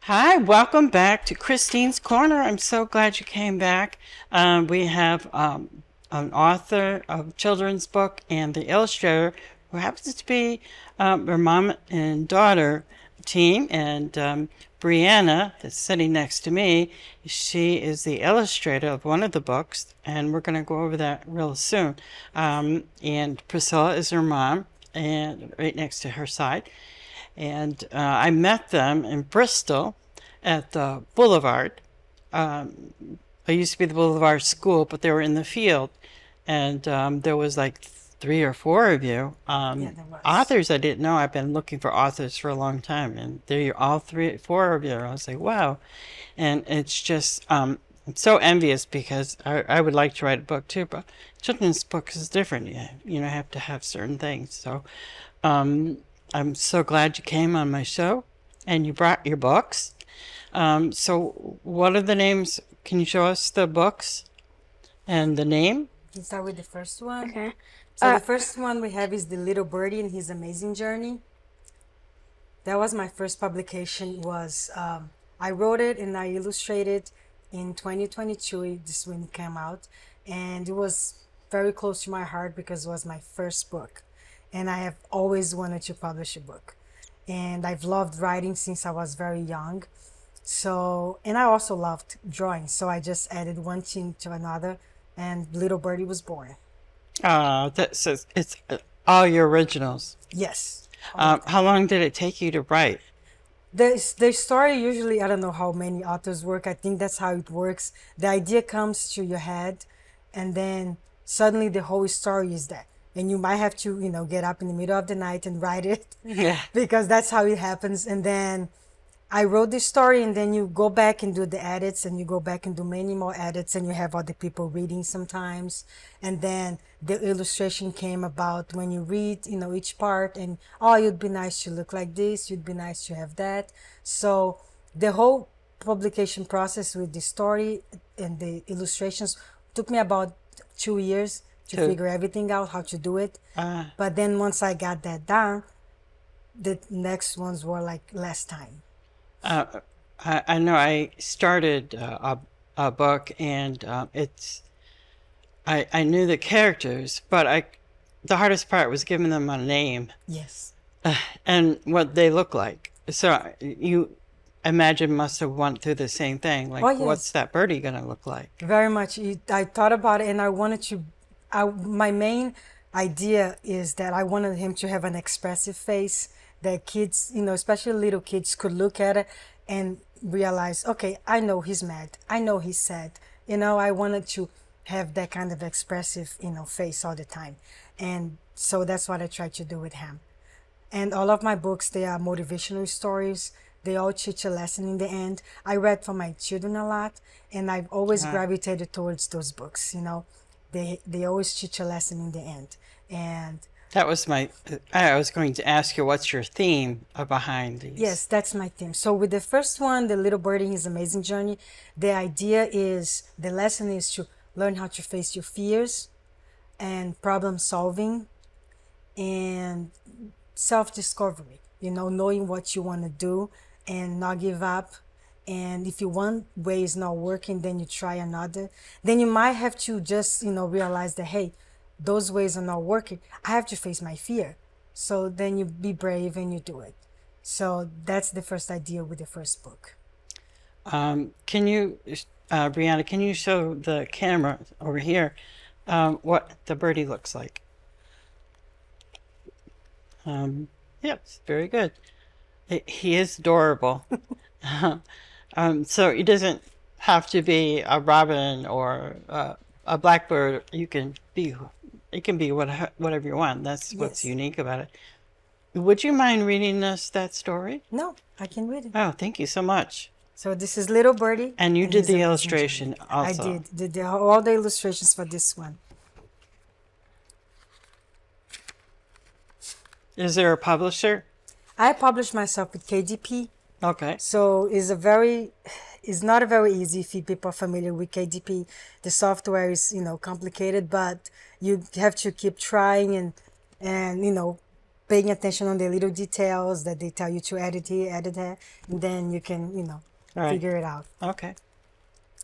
Hi, welcome back to Christine's Corner. I'm so glad you came back. We have an author of children's book and the illustrator who happens to be her mom and daughter team. And Brianna, that's sitting next to me, she is the illustrator of one of the books, and we're going to go over that real soon. And Priscilla is her mom, and right next to her side. And I met them in Bristol at the Boulevard. I used to be the Boulevard School, but they were in the field. And there was like 3 or 4 of you. Authors I didn't know. I've been looking for authors for a long time. And there you're all 3, 4 of you. I was like, wow. And it's just, I'm so envious because I would like to write a book too, but children's books is different. You know, have to have certain things. So, I'm so glad you came on my show and you brought your books. So what are the names? Can you show us the books and the name? Let's start with the first one. Okay. So the first one we have is The Little Birdie and His Amazing Journey. That was my first publication. I wrote it and I illustrated in 2022. This when it came out. And it was very close to my heart because it was my first book. And I have always wanted to publish a book. And I've loved writing since I was very young. So, and I also loved drawing. So I just added one thing to another and Little Birdie was born. That says it's all your originals. Yes. How long did it take you to write? The story usually, I don't know how many authors work. I think that's how it works. The idea comes to your head and then suddenly the whole story is there. And you might have to, get up in the middle of the night and write it. Yeah. Because that's how it happens. And then I wrote this story and then you go back and do the edits and you go back and do many more edits and you have other people reading sometimes. And then the illustration came about when you read, each part and, oh, it'd be nice to look like this. It'd be nice to have that. So the whole publication process with the story and the illustrations took me about 2 years to figure everything out, how to do it. But then once I got that done, the next ones were like less time. I know I started a book and I knew the characters, but the hardest part was giving them a name. Yes. And what they look like. So you imagine must have went through the same thing. Like, yes. What's that birdie going to look like? Very much. I thought about it and I wanted to, my main idea is that I wanted him to have an expressive face that kids, especially little kids could look at it and realize, okay, I know he's mad. I know he's sad. I wanted to have that kind of expressive, face all the time. And so that's what I tried to do with him. And all of my books, they are motivational stories. They all teach a lesson in the end. I read for my children a lot, and I've always gravitated towards those books. They always teach a lesson in the end. And that was I was going to ask you, what's your theme behind these? Yes, that's my theme. So with the first one, The Little Birdie and His Amazing Journey, the idea is, the lesson is to learn how to face your fears and problem solving and self-discovery, knowing what you want to do and not give up. And if one way is not working, then you try another. Then you might have to just, realize that, hey, those ways are not working. I have to face my fear. So then you be brave and you do it. So that's the first idea with the first book. Can you, Brianna, can you show the camera over here what the birdie looks like? Yes, very good. He is adorable. So he doesn't have to be a robin or a blackbird, it can be whatever you want. That's what's Yes. unique about it. Would you mind reading us that story? No, I can read it. Oh, thank you so much. So this is Little Birdie. And you did his the amazing illustration journey. I also. did all the illustrations for this one. Is there a publisher? I published myself with KDP. Okay. So it's not a very easy if people are familiar with KDP. The software is, complicated, but you have to keep trying and paying attention on the little details that they tell you to edit here, edit there, and then you can, All right. figure it out. Okay.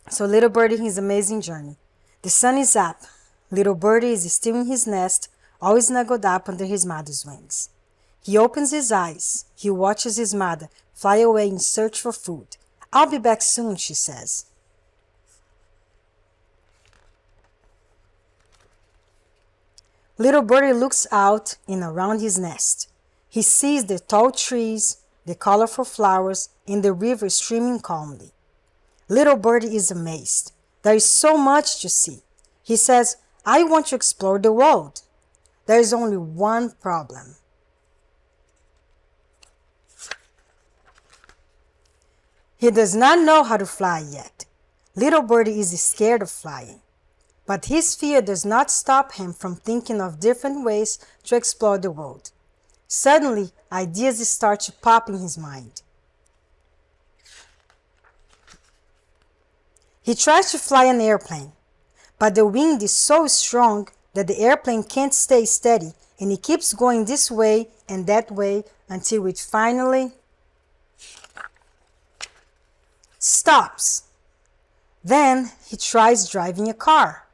So Little Birdie, his amazing journey. The sun is up. Little Birdie is still in his nest, always snuggled up under his mother's wings. He opens his eyes. He watches his mother fly away in search for food. I'll be back soon, she says. Little Birdie looks out and around his nest. He sees the tall trees, the colorful flowers, and the river streaming calmly. Little Birdie is amazed. There is so much to see. He says, I want to explore the world. There is only one problem. He does not know how to fly yet. Little Birdie is scared of flying. But his fear does not stop him from thinking of different ways to explore the world. Suddenly, ideas start to pop in his mind. He tries to fly an airplane, but the wind is so strong that the airplane can't stay steady, and it keeps going this way and that way until it finally stops. Then he tries driving a car.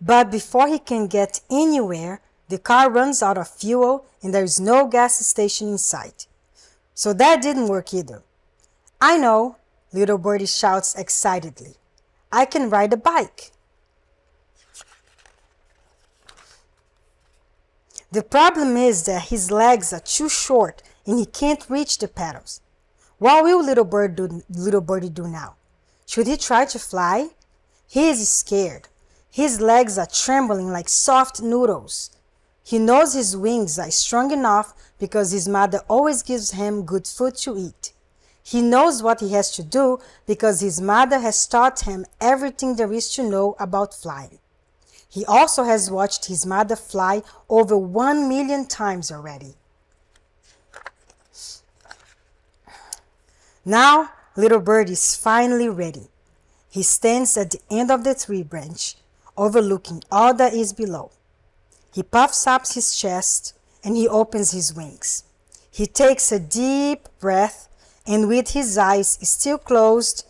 But before he can get anywhere, the car runs out of fuel and there is no gas station in sight. So that didn't work either. I know, Little Birdie shouts excitedly. I can ride a bike. The problem is that his legs are too short and he can't reach the pedals. What will Little Birdie do now? Should he try to fly? He is scared. His legs are trembling like soft noodles. He knows his wings are strong enough because his mother always gives him good food to eat. He knows what he has to do because his mother has taught him everything there is to know about flying. He also has watched his mother fly over 1 million times already. Now, Little Birdie is finally ready. He stands at the end of the tree branch, overlooking all that is below. He puffs up his chest and he opens his wings. He takes a deep breath and with his eyes still closed,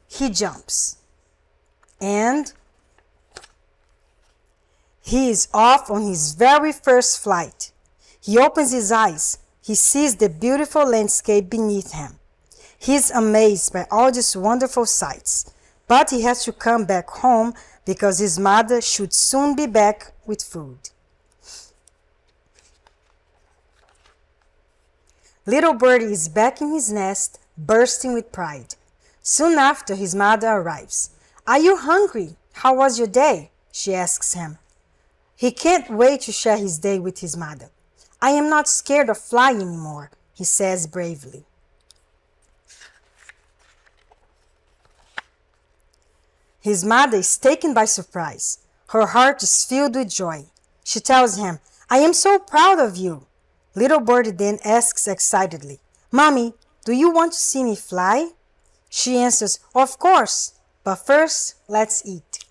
he jumps. And he is off on his very first flight. He opens his eyes. He sees the beautiful landscape beneath him. He is amazed by all these wonderful sights, but he has to come back home because his mother should soon be back with food. Little Birdie is back in his nest, bursting with pride. Soon after, his mother arrives. Are you hungry? How was your day? She asks him. He can't wait to share his day with his mother. I am not scared of flying anymore, he says bravely. His mother is taken by surprise. Her heart is filled with joy. She tells him, I am so proud of you. Little Birdie then asks excitedly, Mommy, do you want to see me fly? She answers, Of course, but first, let's eat.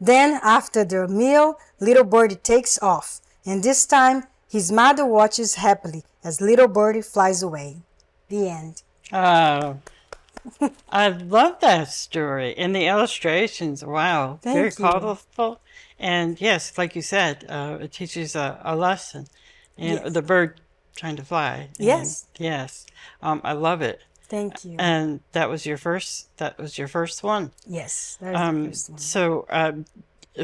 Then, after their meal, Little Birdie takes off, and this time, his mother watches happily as Little Birdie flies away. The end. Oh, I love that story. And the illustrations, wow, very Thank you. colorful. And yes, like you said, it teaches a lesson. And Yes. the bird trying to fly. And Yes. yes. I love it. Thank you. And that was your first one. Yes, that is the first one. So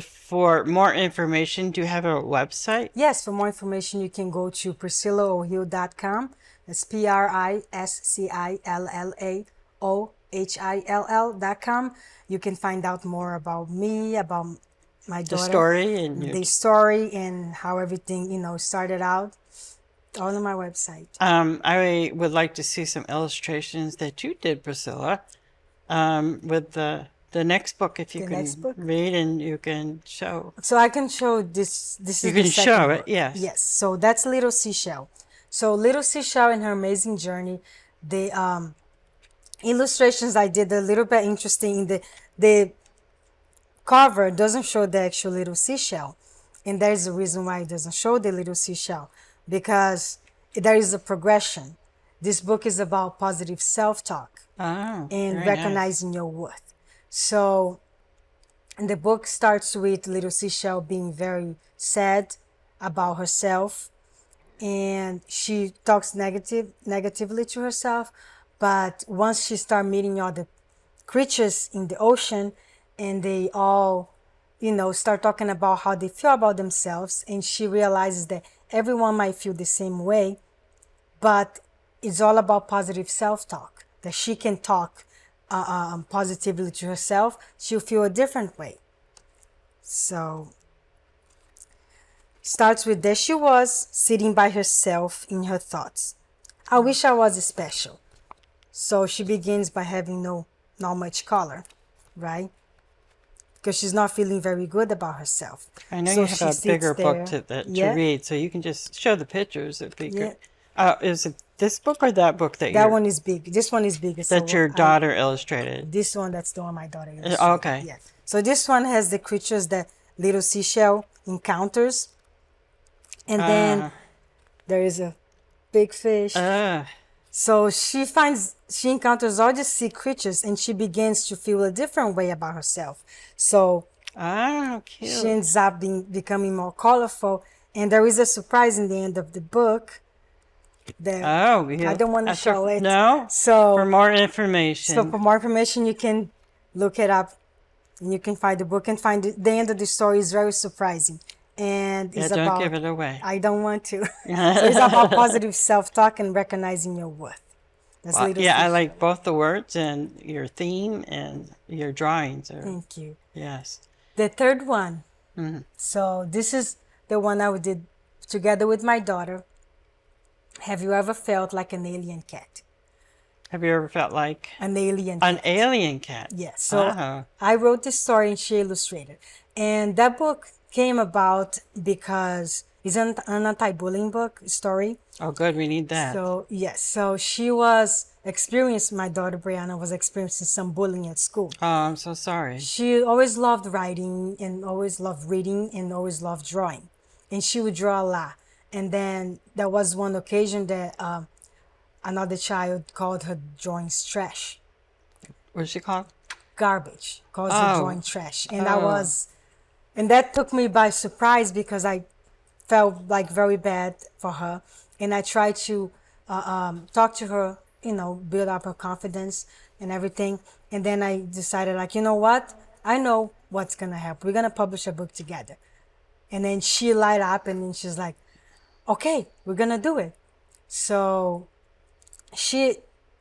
for more information, do you have a website? Yes, for more information, you can go to PriscillaO'Hill.com. It's PRISCILLAOHILL.com. You can find out more about me, about my The daughter, story and your the story, and how everything, started out. All on my website. I would like to see some illustrations that you did, Priscilla, with the next book, if you The can next book. read and you can show. So I can show this. This You is the can second show book. it, yes. Yes. So that's Little Seashell. So Little Seashell and her amazing journey. The illustrations I did a little bit interesting. In the cover doesn't show the actual little seashell, and there is a reason why it doesn't show the little seashell, because there is a progression. This book is about positive self-talk Oh, and very nice. recognizing your worth. So, and the book starts with little seashell being very sad about herself, and she talks negatively to herself. But once she starts meeting all the creatures in the ocean, and they all, start talking about how they feel about themselves, and she realizes that everyone might feel the same way, but it's all about positive self-talk, that she can talk positively to herself. She'll feel a different way. So starts with, there she was sitting by herself in her thoughts. I wish I was special. So she begins by having not much color, right? Because she's not feeling very good about herself. I know So you have she a sits bigger book there. to Yeah. read, so you can just show the pictures if we Yeah. could. Is it this book or that book That one is big. This one is bigger. that your daughter illustrated? This one, that's the one my daughter illustrated. Okay. Yeah. So this one has the creatures that little seashell encounters. And then there is a big fish. So she encounters all these sea creatures, and she begins to feel a different way about herself. So Cute. she ends up becoming more colorful. And there is a surprise in the end of the book that I don't want to show it. No? So For more information. So for more information, you can look it up, and you can find the book and find it. The end of the story is very surprising, and it's don't about. give it away. I don't want to. So it's about positive self-talk and recognizing your worth. That's Little I Seashell. like both the words and your theme and your drawings. Thank you. Yes. The third one. So this is the one I did together with my daughter. Have you ever felt like an alien cat? Have you ever felt like An alien an cat. alien cat? Yes. So Oh. I wrote this story and she illustrated. And that book came about because it's an anti-bullying book story. Oh, good. We need that. So yes. So my daughter Brianna was experiencing some bullying at school. Oh, I'm so sorry. She always loved writing and always loved reading and always loved drawing. And she would draw a lot. And then there was one occasion that another child called her drawings trash. What's she called? Garbage. Calls her Oh. drawing trash. And and that took me by surprise because I felt like very bad for her. And I tried to talk to her, build up her confidence and everything. And then I decided, like, you know what? I know what's going to happen. We're going to publish a book together. And then she light up and then she's like, okay, we're going to do it. So she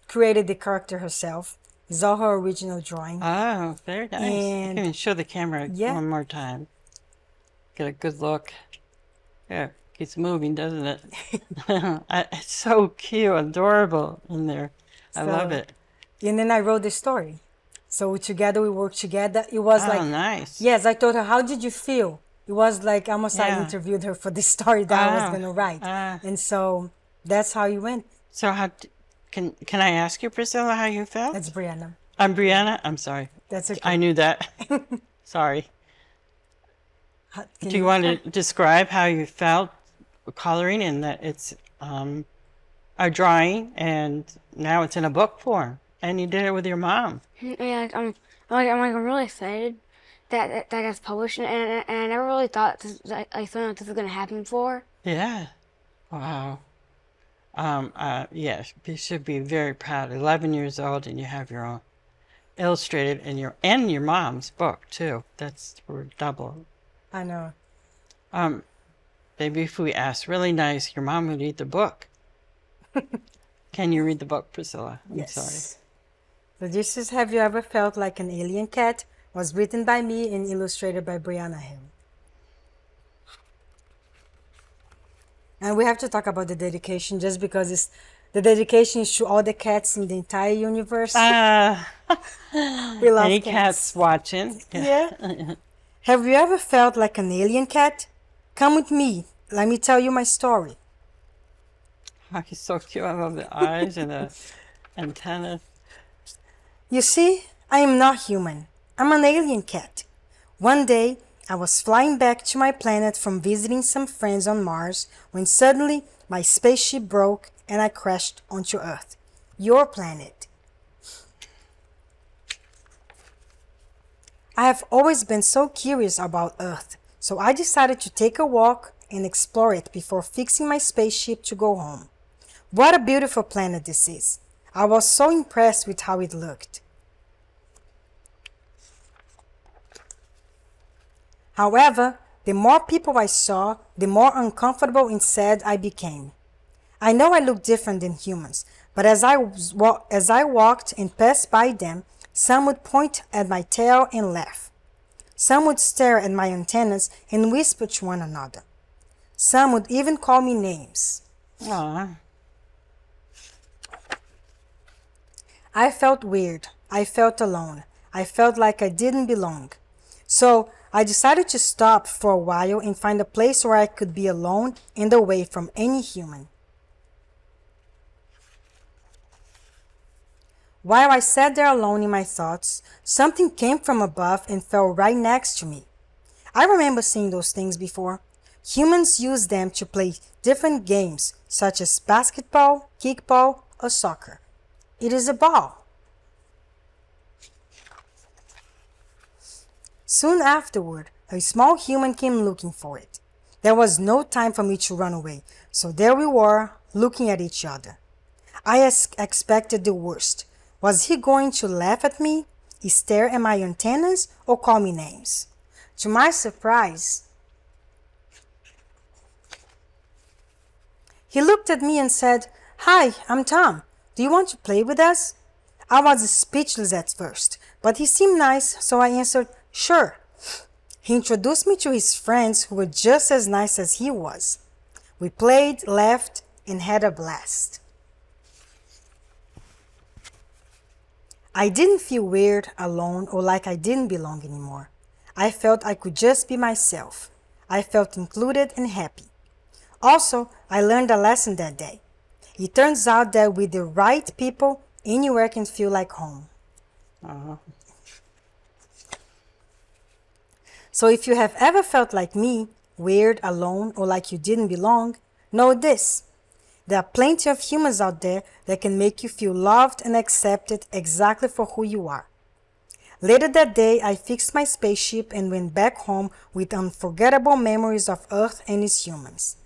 created the character herself. It's all her original drawing. Oh, very nice. And- You can show the camera Yeah. one more time. Get a good look. Yeah, keeps moving, doesn't it? It's so cute, adorable in there. I love it. And then I wrote the story. So we worked together. It was like, Nice. yes, I told her, how did you feel? It was like almost I Yeah. interviewed her for the story that I was going to write. And so that's how it went. So can I ask you, Priscilla, how you felt? That's Brianna. I'm Brianna. I'm sorry. That's okay. I knew that. Sorry. Can Do you want to describe how you felt coloring and that it's a drawing and now it's in a book form and you did it with your mom? Yeah, I'm really excited that gets published, and I never really thought this was gonna happen before. Yeah. Wow. Yes, you should be very proud. 11 years old and you have your own illustrated and your mom's book too. That's for double. I know. Maybe if we asked really nice, your mom would read the book. Can you read the book, Priscilla? I'm Yes. sorry. So this is Have You Ever Felt Like an Alien Cat? Was written by me and illustrated by Brianna Hill. And we have to talk about the dedication just because the dedication is to all the cats in the entire universe. We love Any cats. cats watching? Yeah. Have you ever felt like an alien cat? Come with me. Let me tell you my story. Oh, he's so cute. I love the eyes and the antennas. You see, I am not human. I'm an alien cat. One day, I was flying back to my planet from visiting some friends on Mars when suddenly my spaceship broke and I crashed onto Earth, your planet. I have always been so curious about Earth, so I decided to take a walk and explore it before fixing my spaceship to go home. What a beautiful planet this is. I was so impressed with how it looked. However, the more people I saw, the more uncomfortable and sad I became. I know I look different than humans, but as I walked and passed by them, some would point at my tail and laugh. Some would stare at my antennas and whisper to one another. Some would even call me names. Aw. I felt weird. I felt alone. I felt like I didn't belong. So I decided to stop for a while and find a place where I could be alone and away from any human. While I sat there alone in my thoughts, something came from above and fell right next to me. I remember seeing those things before. Humans use them to play different games, such as basketball, kickball, or soccer. It is a ball. Soon afterward, a small human came looking for it. There was no time for me to run away, so there we were, looking at each other. I expected the worst. Was he going to laugh at me, stare at my antennas, or call me names? To my surprise, he looked at me and said, "Hi, I'm Tom. Do you want to play with us?" I was speechless at first, but he seemed nice, so I answered, "Sure." He introduced me to his friends who were just as nice as he was. We played, laughed, and had a blast. I didn't feel weird, alone, or like I didn't belong anymore. I felt I could just be myself. I felt included and happy. Also, I learned a lesson that day. It turns out that with the right people, anywhere can feel like home. Uh-huh. So if you have ever felt like me, weird, alone, or like you didn't belong, know this. There are plenty of humans out there that can make you feel loved and accepted exactly for who you are. Later that day, I fixed my spaceship and went back home with unforgettable memories of Earth and its humans.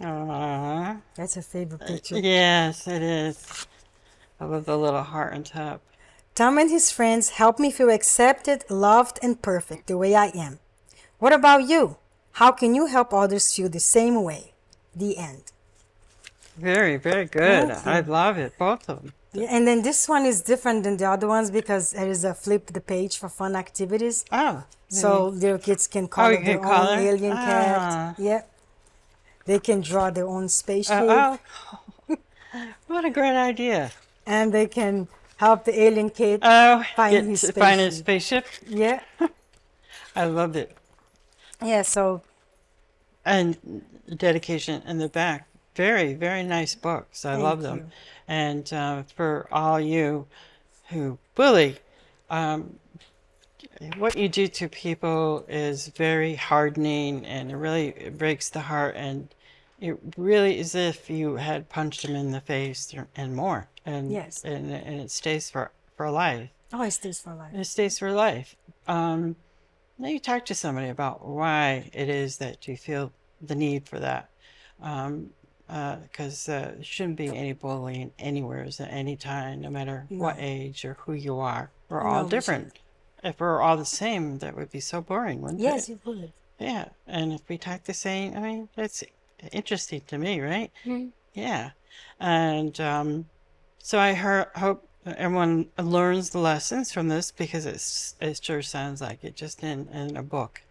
Aww. That's a favorite picture. Yes, it is. I love the little heart on top. Tom and his friends helped me feel accepted, loved, and perfect the way I am. What about you? How can you help others feel the same way? The end. Very, very good. Thank you. I love it, both of them. Yeah, and then this one is different than the other ones because there is a flip the page for fun activities. Oh. So little kids can color you can their color? own alien Ah. cat. Yeah. They can draw their own spaceship. Oh. What a great idea. And they can help the alien kid Oh, find his find his spaceship. spaceship. Yeah. I loved it. Yeah, so And dedication in the back. Very, very nice books. I love them. you. And for all you who really, what you do to people is very hardening, and it really breaks the heart. And it really is if you had punched them in the face and more. And Yes. and it stays for life. oh, it stays for life. It stays for life. Now you talk to somebody about why it is that you feel the need for that. Because there shouldn't be any bullying anywhere, at any time, no matter what age or who you are. We're all No, we different. If we're all the same, that would be so boring, wouldn't Yes, it? you would. Yeah. And if we talk the same, I mean, that's interesting to me, right? Mhm. Yeah. And so hope everyone learns the lessons from this because it sure sounds like it just in a book.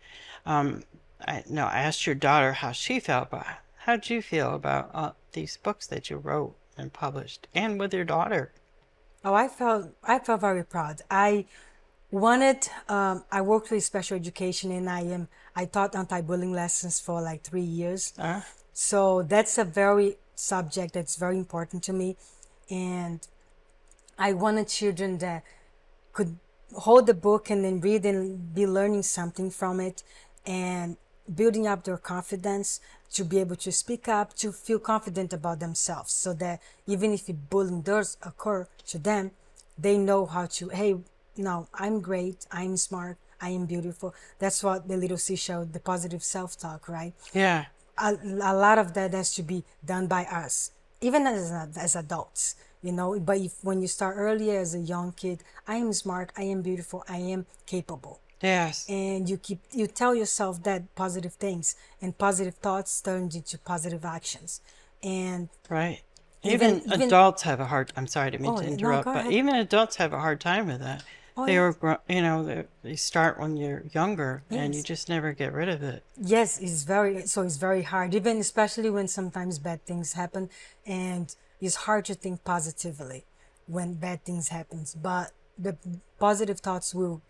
Um, I asked your daughter how she felt about it. How'd you feel about these books that you wrote and published, and with your daughter? Oh, I felt very proud. I worked with special education, and I taught anti-bullying lessons for like 3 years. Uh, So that's a very subject that's very important to me, and I wanted children that could hold the book and then read and be learning something from it, and building up their confidence to be able to speak up, to feel confident about themselves, so that even if bullying does occur to them, they know how to, hey, no, I'm great, I'm smart, I am beautiful. That's what the little seashell, the positive self-talk, right? yeah. A lot of that has to be done by us, even as adults, but when you start earlier as a young kid, I am smart, I am beautiful, I am capable, Yes. and you tell yourself that positive things, and positive thoughts turn into positive actions. And Right. even Even even adults have a hard. I'm sorry to mean oh to no, interrupt, go but ahead. even adults have a hard time with that. Oh They yeah. are, they start when you're younger, and you Yes. just never get rid of it. Yes, it's very hard, even especially when sometimes bad things happen, and it's hard to think positively when bad things happens. But the positive thoughts will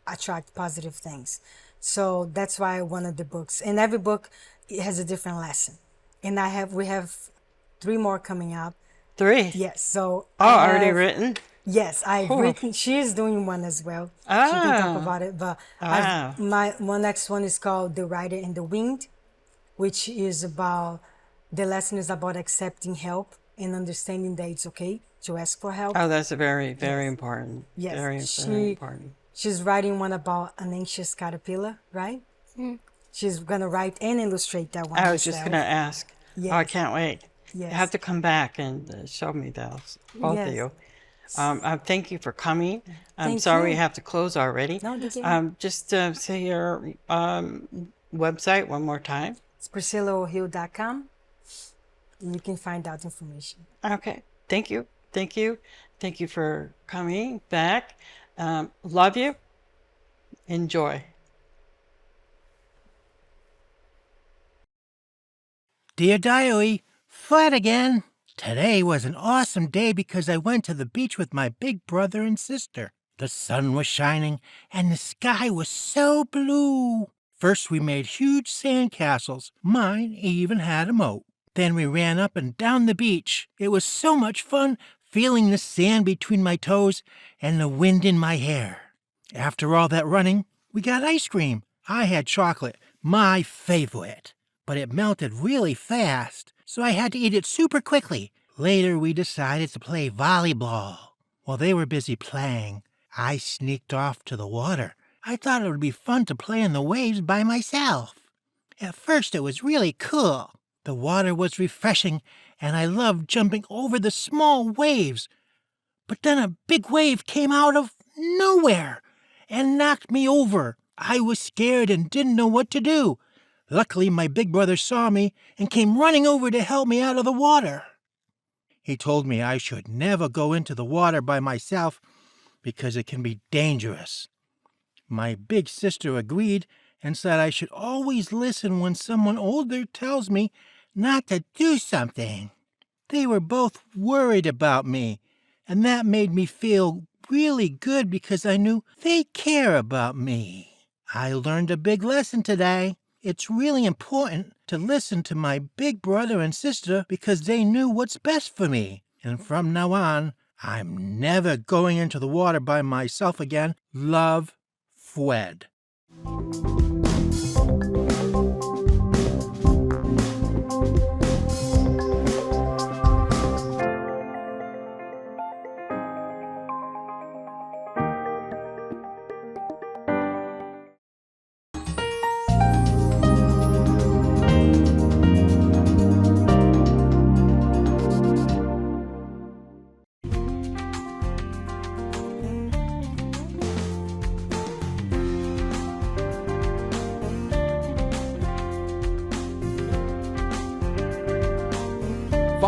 attract positive things. So that's why I wanted the books. And every book, it has a different lesson. And we have three more coming up. 3. Yes. So Oh, I already have written. Yes, I've Oh. written. She is doing one as well. She can talk Ah. about it. But Wow. my next one is called "The Rider and the Wind," which is about the lesson is about accepting help and understanding that it's okay to ask for help. Oh, that's a very, very Yes. important. Yes, Very, very important. she's writing one about an anxious caterpillar, right? She's gonna write and illustrate that one I was just gonna herself. ask. Oh, I Yes, can't wait. You have yes, to come back and show me those, both of yes. you. Thank you for coming. I'm Thank sorry we you. have to close already. No, that's you. fine. Just say your website one more time. It's PriscillaO'Hill.com. You can find out information. Okay. Thank you. Thank you. Thank you for coming back. Love you. Enjoy. Dear Diary, flat again. Today was an awesome day because I went to the beach with my big brother and sister. The sun was shining and the sky was so blue. First we made huge sand castles. Mine even had a moat. Then we ran up and down the beach. It was so much fun feeling the sand between my toes and the wind in my hair. After all that running, we got ice cream. I had chocolate, my favorite, but it melted really fast, so I had to eat it super quickly. Later, we decided to play volleyball. While they were busy playing, I sneaked off to the water. I thought it would be fun to play in the waves by myself. At first, it was really cool. The water was refreshing, and I loved jumping over the small waves. But then a big wave came out of nowhere and knocked me over. I was scared and didn't know what to do. Luckily, my big brother saw me and came running over to help me out of the water. He told me I should never go into the water by myself because it can be dangerous. My big sister agreed and said I should always listen when someone older tells me not to do something. They were both worried about me, and that made me feel really good because I knew they care about me. I learned a big lesson today. It's really important to listen to my big brother and sister because they knew what's best for me. And from now on, I'm never going into the water by myself again. Love, Fred.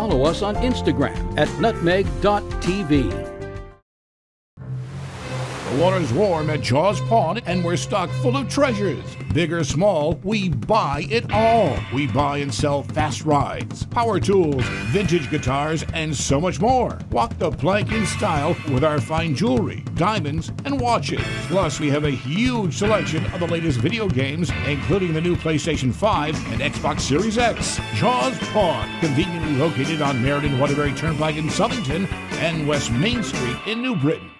follow us on Instagram at nutmeg.tv. The water's warm at Jaws Pond, and we're stocked full of treasures. Big or small, we buy it all. We buy and sell fast rides, power tools, vintage guitars, and so much more. Walk the plank in style with our fine jewelry, diamonds, and watches. Plus, we have a huge selection of the latest video games, including the new PlayStation 5 and Xbox Series X. Jaws Pond, conveniently located on Meriden Waterbury Turnpike in Southington and West Main Street in New Britain.